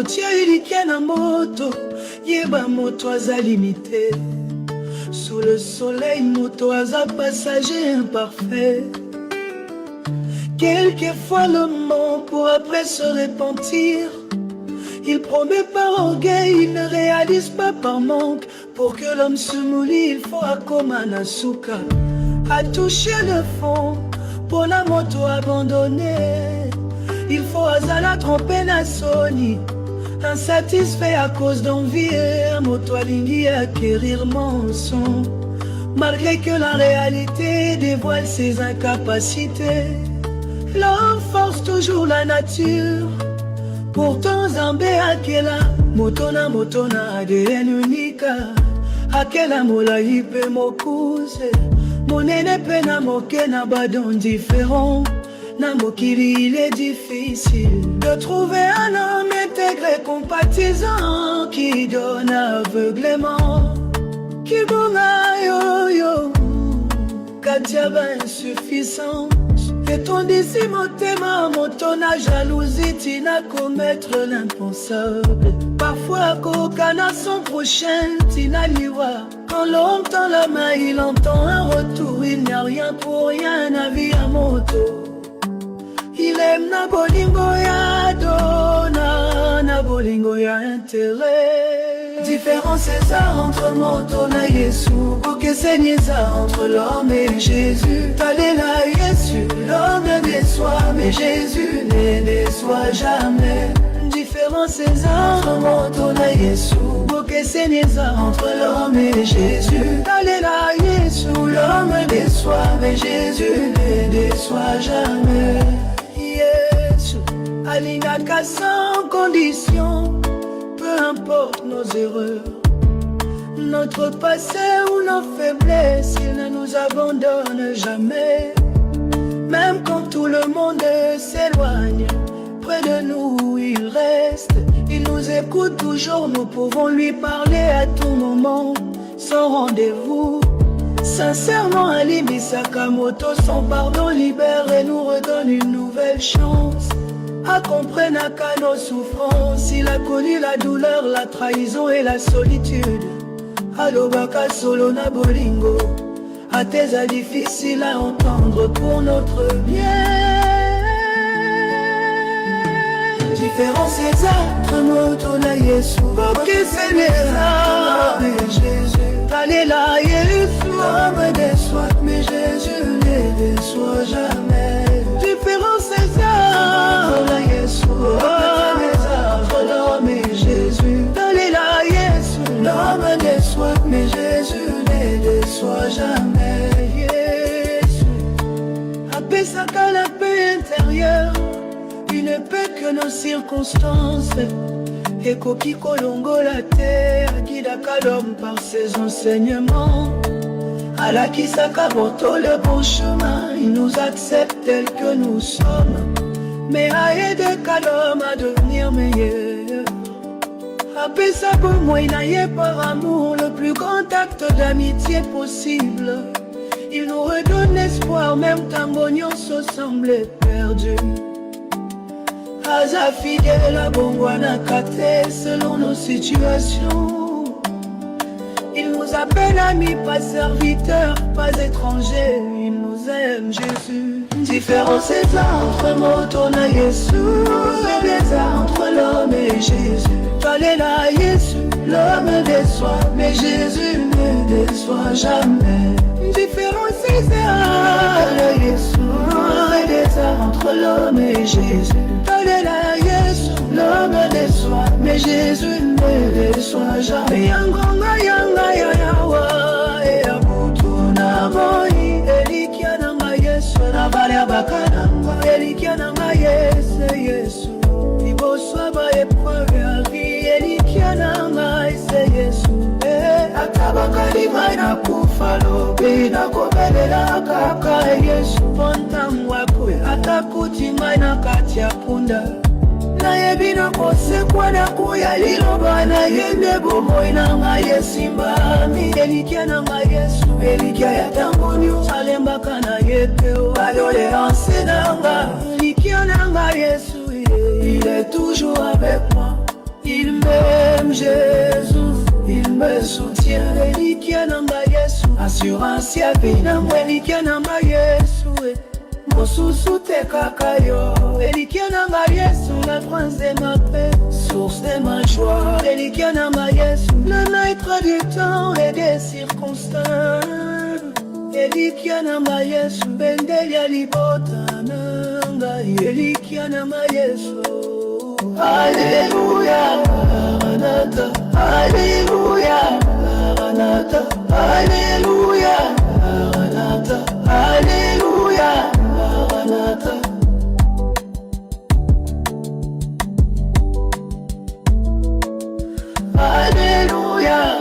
Tia elikia na moto, yeba moto aza limité. Sous le soleil, moto aza passager imparfait. Quelquefois le ment pour après se repentir. Il promet par orgueil, il ne réalise pas par manque. Pour que l'homme se mouille, il faut akoma na suka. À toucher le fond, pour la moto abandonnée. Il faut azala tromper na soni. Insatisfait à cause d'envie, moto alingi acquérir mensonge. Malgré que la réalité dévoile ses incapacités. L'homme force toujours la nature. Pourtant Zambé akela motona ADN unique. Akela mola ipe mokuze. Monene pe na moke na badon différent. Na mokili il est difficile de trouver un homme intégré, compatissant, qui donne aveuglément. Qui bonga yo yo, katiaba insuffisance. Et ton d'ici motema, motona jalousie, tina commettre l'impensable. Parfois kokana son prochain, tina liwa. Quand l'homme tend la main, il entend un retour. Il n'y a rien pour rien, na vie à moto. Il aime na bolingo ya dona, na bolingo ya intérêt. Différence c'est ça entre moto na Yesu. Ok c'est ça entre l'homme et Jésus. T'allez là Yesu, l'homme déçoit, mais Jésus ne déçoit jamais. Différence c'est ça entre moto na Yesu. Ok c'est ça entre l'homme et Jésus. T'allez là Yesu, l'homme déçoit, mais Jésus ne déçoit jamais. Alingaka sans condition, peu importe nos erreurs, notre passé ou nos faiblesses, il ne nous abandonne jamais. Même quand tout le monde s'éloigne, près de nous il reste. Il nous écoute toujours, nous pouvons lui parler à tout moment, sans rendez-vous. Sincèrement, Ali Sakamoto, son pardon libère et nous redonne une nouvelle chance. À comprendre qu'à nos souffrances, il a connu la douleur, la trahison et la solitude. Alobaka solo na bolingo, à tes difficile à entendre pour notre bien. Différence exacte, moto na Yesu, que c'est mais Jésus. Allez là, Yesu, me déçoit, mais Jésus ne déçoit jamais. Différence exacte, la Yesu, entre l'homme et Jésus. Allez là, Yesu, l'homme déçoit, mais Jésus ne déçoit jamais. Yesu, apesaka la paix intérieure, il ne peut que nos circonstances. Et Koki Kolongo la terre, guidaka l'homme par ses enseignements. Alakisaka Boto le bon chemin, il nous accepte tel que nous sommes. Mais a aidé l'homme à devenir meilleur. Apesa pour moi, il n'a par amour le plus grand acte d'amitié possible. Il nous redonne espoir, même Tambognon se semblait perdu. Aza fidèle à Bongwana Kate selon nos situations. Il nous appelle amis, pas serviteurs, pas étrangers. Il nous aime, Jésus. Différence est entre Motona Yesu, et entre l'homme et Jésus. Fallait là Yesu, l'homme déçoit, mais Jésus ne déçoit jamais. Différence est entre Yesu, et entre l'homme et Jésus. Là, Yesu, l'homme déçoit, mais Jésus ne déçoit jamais. Yangonga yanga yawa, e abutu na moi, elikia nanga Yesu, na bale abakananga, elikia nanga Yesu, iboswa ba epreuve ya vie, elikia nanga Yesu, akabakali maina kufalo, bina kobelela kaka Yesu, pontangu wakwe, atakuti maina kati ya punda. Na yebina kose kwa na kuya liloba na yende bomoi na nga yesimbami. Elikia na nga Yesu, elikia ya tambonyo, alembaka na yepeo, adoléance na nga. Elikia na nga Yesu, il est toujours avec moi. Jésus, il me soutient. Elikia namba Yesu, assurance ya vie nango. Elikia namba Yesu, mosusu te kaka yo. Elikia namba Yesu, la France de ma paix, source de ma joie. Elikia namba Yesu, le maître du temps et des circonstances. Elikia namba Yesu, bendeli ya libota nanga. Elikia namba Yesu. Alléluia, Maranatha, Alléluia, Maranatha, Alléluia, Maranatha, Alléluia, Maranatha. Alléluia.